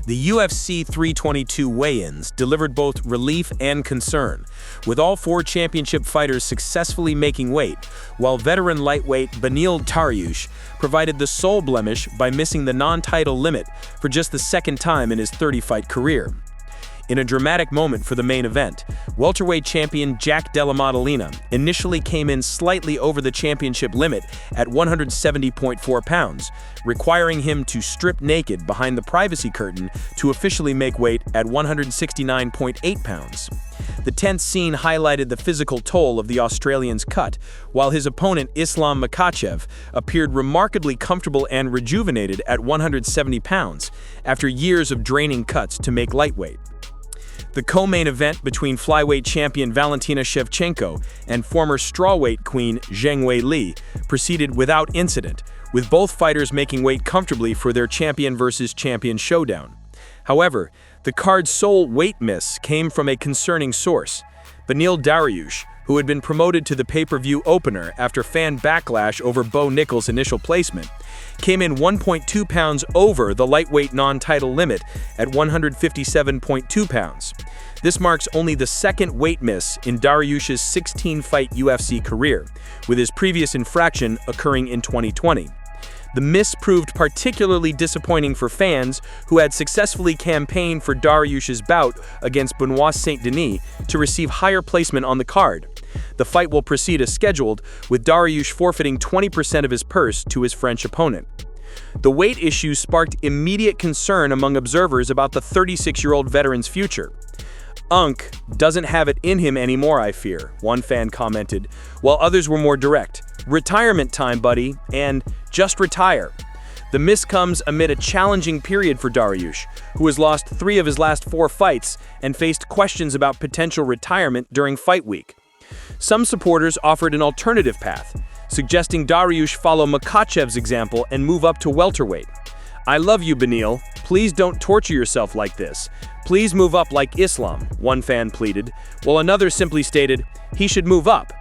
The UFC 322 weigh-ins delivered both relief and concern, with all four championship fighters successfully making weight, while veteran lightweight Beneil Dariush provided the sole blemish by missing the non-title limit for just the second time in his 30-fight career. In a dramatic moment for the main event, welterweight champion Della Maddalena initially came in slightly over the championship limit at 170.4 pounds, requiring him to strip naked behind the privacy curtain to officially make weight at 169.8 pounds. The tense scene highlighted the physical toll of the Australian's cut, while his opponent Islam Makhachev appeared remarkably comfortable and rejuvenated at 170 pounds after years of draining cuts to make lightweight. The co-main event between flyweight champion Valentina Shevchenko and former strawweight queen Zheng Weili proceeded without incident, with both fighters making weight comfortably for their champion versus champion showdown. However, the card's sole weight miss came from a concerning source. Beneil Dariush, who had been promoted to the pay-per-view opener after fan backlash over Bo Nickal's initial placement, came in 1.2 pounds over the lightweight non-title limit at 157.2 pounds. This marks only the second weight miss in Dariush's 16-fight UFC career, with his previous infraction occurring in 2020. The miss proved particularly disappointing for fans who had successfully campaigned for Dariush's bout against Benoit Saint-Denis to receive higher placement on the card. The fight will proceed as scheduled, with Dariush forfeiting 20% of his purse to his French opponent. The weight issue sparked immediate concern among observers about the 36-year-old veteran's future. "Unk doesn't have it in him anymore, I fear," one fan commented, while others were more direct. "Retirement time, buddy," and "just retire." The miss comes amid a challenging period for Dariush, who has lost 3 of his last 4 fights and faced questions about potential retirement during fight week. Some supporters offered an alternative path, suggesting Dariush follow Makhachev's example and move up to welterweight. "I love you, Beneil. Please don't torture yourself like this. Please move up like Islam," one fan pleaded, while another simply stated, "He should move up."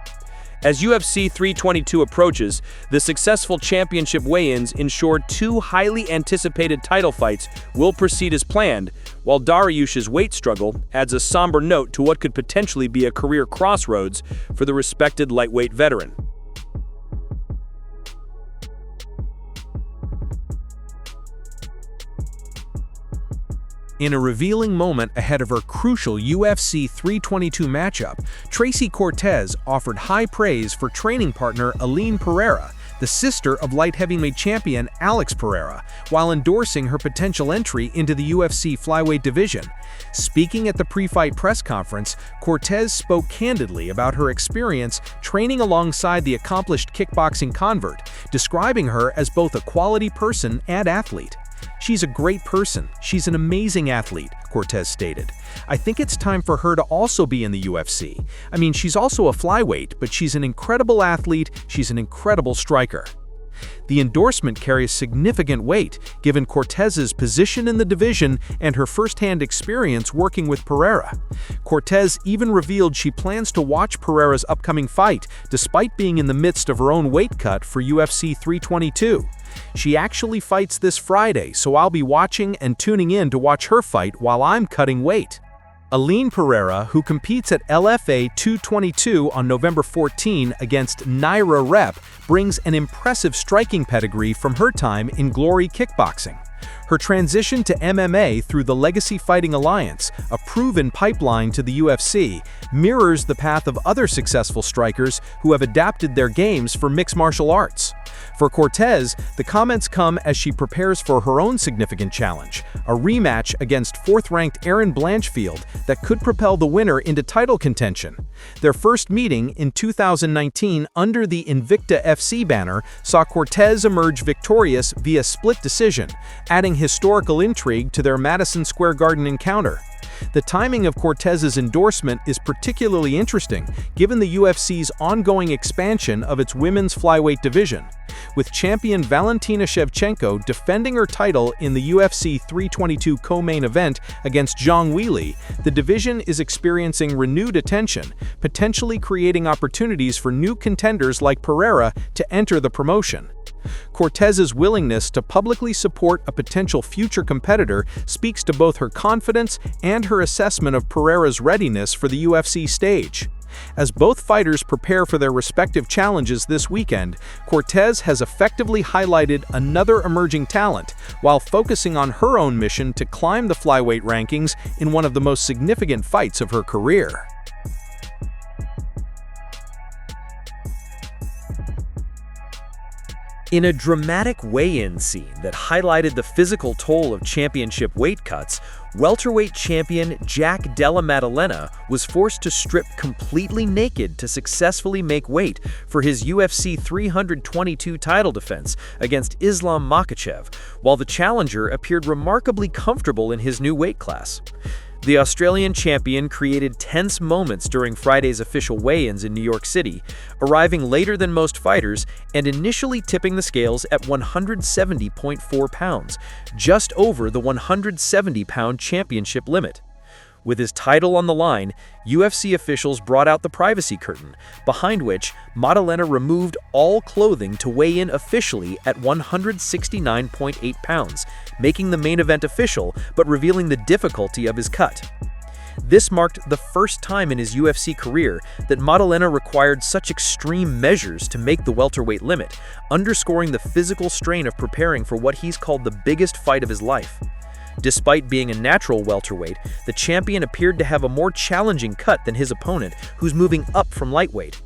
As UFC 322 approaches, the successful championship weigh-ins ensure 2 highly anticipated title fights will proceed as planned, while Dariush's weight struggle adds a somber note to what could potentially be a career crossroads for the respected lightweight veteran. In a revealing moment ahead of her crucial UFC 322 matchup, Tracy Cortez offered high praise for training partner Aline Pereira, the sister of light heavyweight champion Alex Pereira, while endorsing her potential entry into the UFC flyweight division. Speaking at the pre-fight press conference, Cortez spoke candidly about her experience training alongside the accomplished kickboxing convert, describing her as both a quality person and athlete. "She's a great person. She's an amazing athlete," Cortez stated. "I think it's time for her to also be in the UFC. I mean, she's also a flyweight, but she's an incredible athlete, she's an incredible striker." The endorsement carries significant weight, given Cortez's position in the division and her first-hand experience working with Pereira. Cortez even revealed she plans to watch Pereira's upcoming fight, despite being in the midst of her own weight cut for UFC 322. "She actually fights this Friday, so I'll be watching and tuning in to watch her fight while I'm cutting weight." Aline Pereira, who competes at LFA 222 on November 14 against Naira Rep, brings an impressive striking pedigree from her time in Glory Kickboxing. Her transition to MMA through the Legacy Fighting Alliance, a proven pipeline to the UFC, mirrors the path of other successful strikers who have adapted their games for mixed martial arts. For Cortez, the comments come as she prepares for her own significant challenge, a rematch against 4th-ranked Erin Blanchfield that could propel the winner into title contention. Their first meeting in 2019 under the Invicta FC banner saw Cortez emerge victorious via split decision, adding historical intrigue to their Madison Square Garden encounter. The timing of Cortez's endorsement is particularly interesting, given the UFC's ongoing expansion of its women's flyweight division. With champion Valentina Shevchenko defending her title in the UFC 322 co-main event against Zheng Weili, the division is experiencing renewed attention, potentially creating opportunities for new contenders like Pereira to enter the promotion. Cortez's willingness to publicly support a potential future competitor speaks to both her confidence and her assessment of Pereira's readiness for the UFC stage. As both fighters prepare for their respective challenges this weekend, Cortez has effectively highlighted another emerging talent, while focusing on her own mission to climb the flyweight rankings in one of the most significant fights of her career. In a dramatic weigh-in scene that highlighted the physical toll of championship weight cuts, welterweight champion Jack Della Maddalena was forced to strip completely naked to successfully make weight for his UFC 322 title defense against Islam Makhachev, while the challenger appeared remarkably comfortable in his new weight class. The Australian champion created tense moments during Friday's official weigh-ins in New York City, arriving later than most fighters and initially tipping the scales at 170.4 pounds, just over the 170-pound championship limit. With his title on the line, UFC officials brought out the privacy curtain, behind which Maddalena removed all clothing to weigh in officially at 169.8 pounds, making the main event official but revealing the difficulty of his cut. This marked the first time in his UFC career that Maddalena required such extreme measures to make the welterweight limit, underscoring the physical strain of preparing for what he's called the biggest fight of his life. Despite being a natural welterweight, the champion appeared to have a more challenging cut than his opponent, who's moving up from lightweight.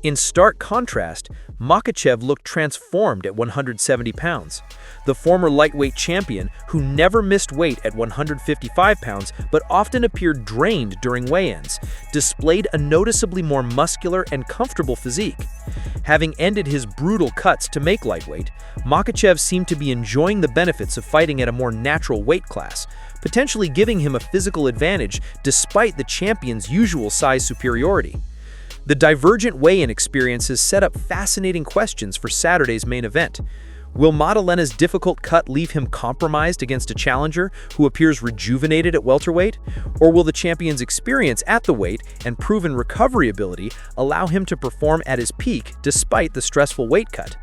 In stark contrast, Makhachev looked transformed at 170 pounds. The former lightweight champion, who never missed weight at 155 pounds but often appeared drained during weigh-ins, displayed a noticeably more muscular and comfortable physique. Having ended his brutal cuts to make lightweight, Makhachev seemed to be enjoying the benefits of fighting at a more natural weight class, potentially giving him a physical advantage despite the champion's usual size superiority. The divergent weigh-in experiences set up fascinating questions for Saturday's main event. Will Maddalena's difficult cut leave him compromised against a challenger who appears rejuvenated at welterweight? Or will the champion's experience at the weight and proven recovery ability allow him to perform at his peak despite the stressful weight cut?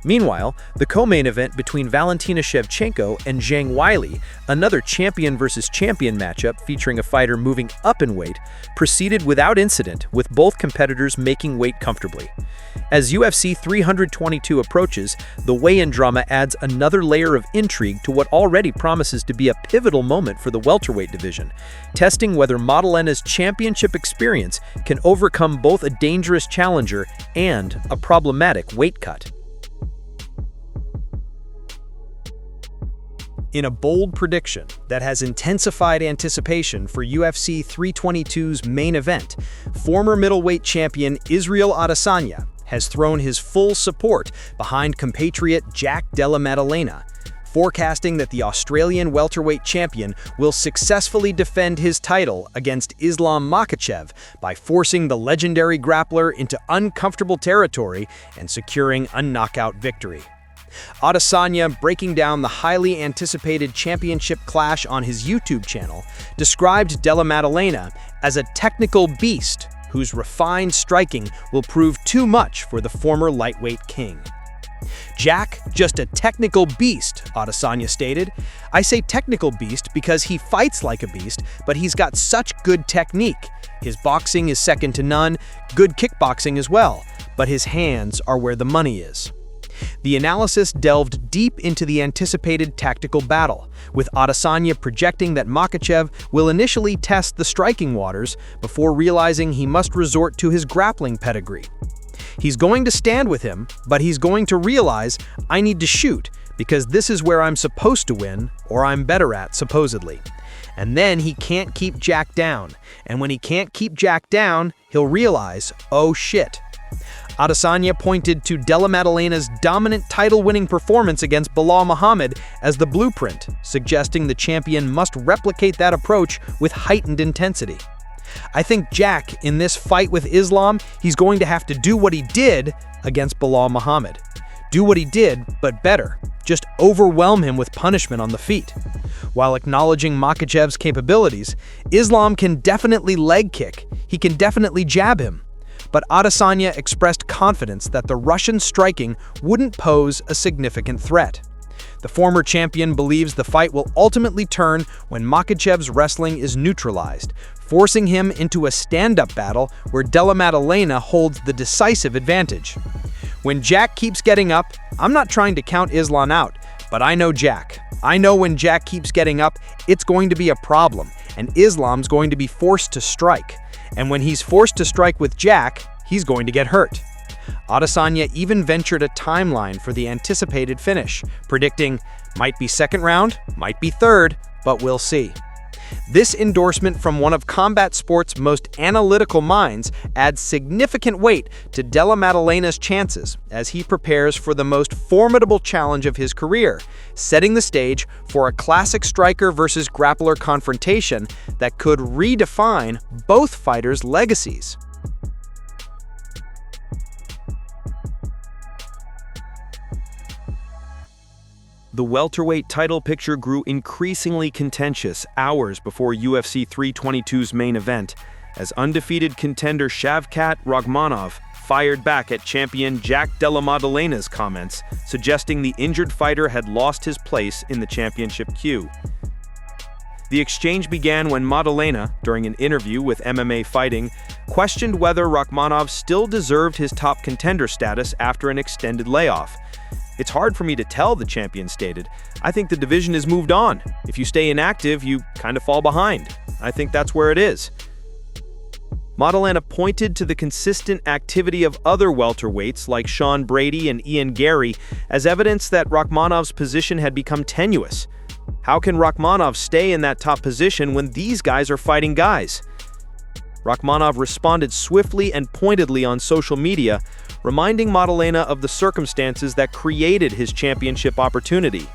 Meanwhile, the co-main event between Valentina Shevchenko and Zhang Weili, another champion versus champion matchup featuring a fighter moving up in weight, proceeded without incident, with both competitors making weight comfortably. As UFC 322 approaches, the weigh-in drama adds another layer of intrigue to what already promises to be a pivotal moment for the welterweight division, testing whether Maddalena's championship experience can overcome both a dangerous challenger and a problematic weight cut. In a bold prediction that has intensified anticipation for UFC 322's main event, former middleweight champion Israel Adesanya has thrown his full support behind compatriot Jack Della Maddalena, forecasting that the Australian welterweight champion will successfully defend his title against Islam Makhachev by forcing the legendary grappler into uncomfortable territory and securing a knockout victory. Adesanya, breaking down the highly anticipated championship clash on his YouTube channel, described Della Maddalena as a technical beast whose refined striking will prove too much for the former lightweight king. "Jack, just a technical beast," Adesanya stated. "I say technical beast because he fights like a beast, but he's got such good technique. His boxing is second to none, good kickboxing as well, but his hands are where the money is." The analysis delved deep into the anticipated tactical battle, with Adesanya projecting that Makhachev will initially test the striking waters before realizing he must resort to his grappling pedigree. "He's going to stand with him, but he's going to realize, I need to shoot, because this is where I'm supposed to win, or I'm better at, supposedly. And then he can't keep Jack down, and when he can't keep Jack down, he'll realize, oh shit." Adesanya pointed to Della Maddalena's dominant title-winning performance against Belal Muhammad as the blueprint, suggesting the champion must replicate that approach with heightened intensity. "I think Jack, in this fight with Islam, he's going to have to do what he did against Belal Muhammad. Do what he did, but better. Just overwhelm him with punishment on the feet." While acknowledging Makhachev's capabilities, Islam can definitely leg kick, he can definitely jab him. but Adesanya expressed confidence that the Russian striking wouldn't pose a significant threat. The former champion believes the fight will ultimately turn when Makhachev's wrestling is neutralized, forcing him into a stand-up battle where Della Maddalena holds the decisive advantage. When Jack keeps getting up, I'm not trying to count Islam out, but I know Jack. I know when Jack keeps getting up, it's going to be a problem, and Islam's going to be forced to strike. And when he's forced to strike with Jack, he's going to get hurt. Adesanya even ventured a timeline for the anticipated finish, predicting, might be second round, might be third, but we'll see. This endorsement from one of combat sports' most analytical minds adds significant weight to Della Maddalena's chances as he prepares for the most formidable challenge of his career, setting the stage for a classic striker versus grappler confrontation that could redefine both fighters' legacies. The welterweight title picture grew increasingly contentious hours before UFC 322's main event, as undefeated contender Shavkat Rakhmonov fired back at champion Jack Della Maddalena's comments, suggesting the injured fighter had lost his place in the championship queue. The exchange began when Maddalena, during an interview with MMA Fighting, questioned whether Rakhmonov still deserved his top contender status after an extended layoff. "It's hard for me to tell," the champion stated. "I think the division has moved on. If you stay inactive, you kind of fall behind. I think that's where it is." Maddalena pointed to the consistent activity of other welterweights like Sean Brady and Ian Gary as evidence that Rakhmonov's position had become tenuous. How can Rakhmonov stay in that top position when these guys are fighting guys? Rakhmonov responded swiftly and pointedly on social media, reminding Maddalena of the circumstances that created his championship opportunity.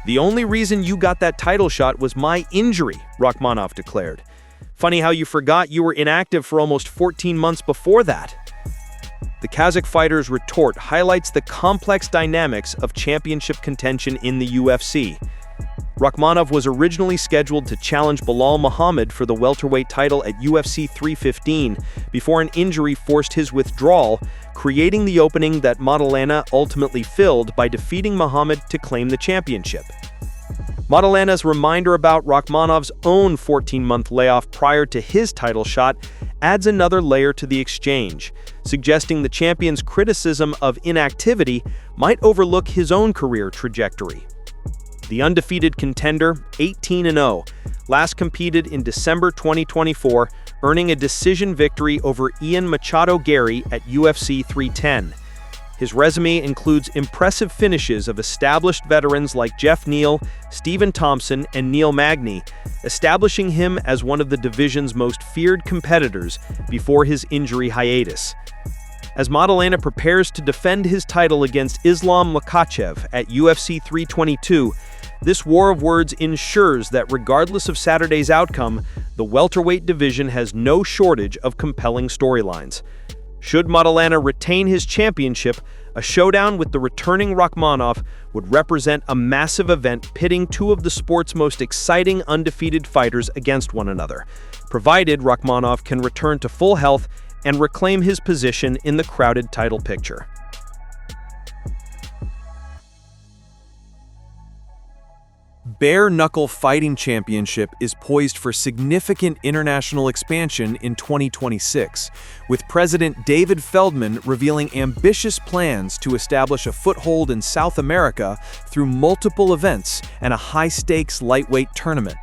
"The only reason you got that title shot was my injury," Rakhmonov declared. "Funny how you forgot you were inactive for almost 14 months before that." The Kazakh fighter's retort highlights the complex dynamics of championship contention in the UFC. Rakhmonov was originally scheduled to challenge Belal Muhammad for the welterweight title at UFC 315 before an injury forced his withdrawal, creating the opening that Maddalena ultimately filled by defeating Muhammad to claim the championship. Maddalena's reminder about Rakhmonov's own 14-month layoff prior to his title shot adds another layer to the exchange, suggesting the champion's criticism of inactivity might overlook his own career trajectory. The undefeated contender, 18-0, last competed in December 2024, earning a decision victory over Ian Machado Gary at UFC 310. His resume includes impressive finishes of established veterans like Jeff Neal, Stephen Thompson, and Neil Magny, establishing him as one of the division's most feared competitors before his injury hiatus. As Maddalena prepares to defend his title against Islam Makhachev at UFC 322, this war of words ensures that regardless of Saturday's outcome, the welterweight division has no shortage of compelling storylines. Should Maddalena retain his championship, a showdown with the returning Rakhmonov would represent a massive event pitting two of the sport's most exciting undefeated fighters against one another, provided Rakhmonov can return to full health and reclaim his position in the crowded title picture. Bare Knuckle Fighting Championship is poised for significant international expansion in 2026, with President David Feldman revealing ambitious plans to establish a foothold in South America through multiple events and a high-stakes lightweight tournament.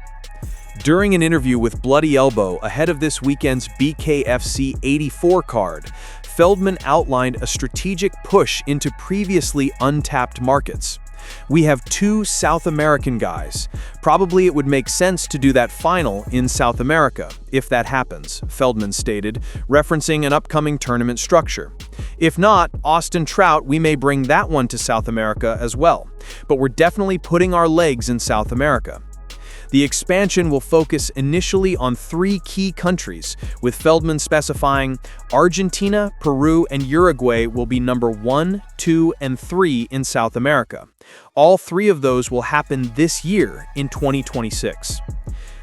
During an interview with Bloody Elbow ahead of this weekend's BKFC 84 card, Feldman outlined a strategic push into previously untapped markets. "We have two South American guys. Probably it would make sense to do that final in South America, if that happens," Feldman stated, referencing an upcoming tournament structure. "If not, Austin Trout, we may bring that one to South America as well. But we're definitely putting our legs in South America." The expansion will focus initially on 3 key countries, with Feldman specifying Argentina, Peru, and Uruguay will be number 1, 2, and 3 in South America. All 3 of those will happen this year in 2026.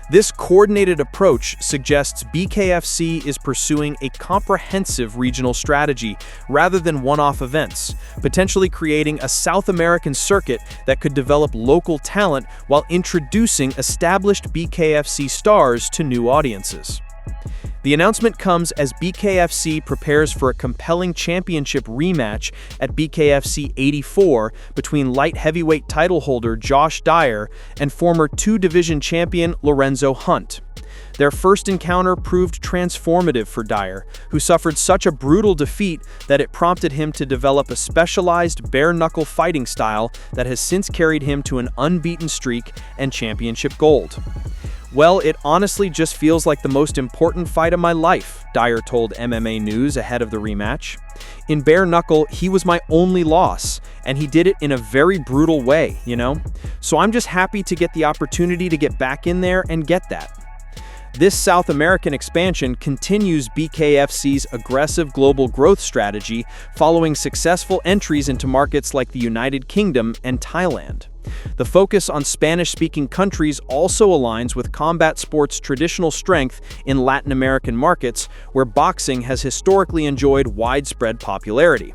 This coordinated approach suggests BKFC is pursuing a comprehensive regional strategy rather than one-off events, potentially creating a South American circuit that could develop local talent while introducing established BKFC stars to new audiences. The announcement comes as BKFC prepares for a compelling championship rematch at BKFC 84 between light heavyweight title holder Josh Dyer and former two-division champion Lorenzo Hunt. Their first encounter proved transformative for Dyer, who suffered such a brutal defeat that it prompted him to develop a specialized bare-knuckle fighting style that has since carried him to an unbeaten streak and championship gold. "Well, it honestly just feels like the most important fight of my life," Dyer told MMA News ahead of the rematch. "In bare knuckle, he was my only loss, and he did it in a very brutal way, you know? So I'm just happy to get the opportunity to get back in there and get that." This South American expansion continues BKFC's aggressive global growth strategy following successful entries into markets like the United Kingdom and Thailand. The focus on Spanish-speaking countries also aligns with combat sports' traditional strength in Latin American markets, where boxing has historically enjoyed widespread popularity.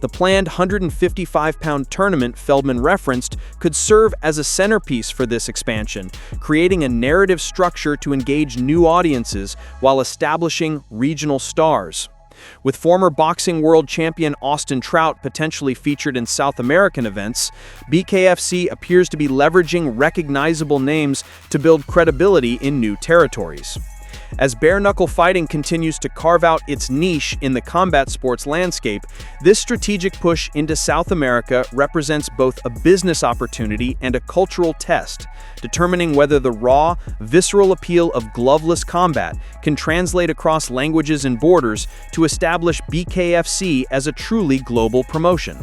The planned 155-pound tournament Feldman referenced could serve as a centerpiece for this expansion, creating a narrative structure to engage new audiences while establishing regional stars. With former boxing world champion Austin Trout potentially featured in South American events, BKFC appears to be leveraging recognizable names to build credibility in new territories. As bare-knuckle fighting continues to carve out its niche in the combat sports landscape, this strategic push into South America represents both a business opportunity and a cultural test, determining whether the raw, visceral appeal of gloveless combat can translate across languages and borders to establish BKFC as a truly global promotion.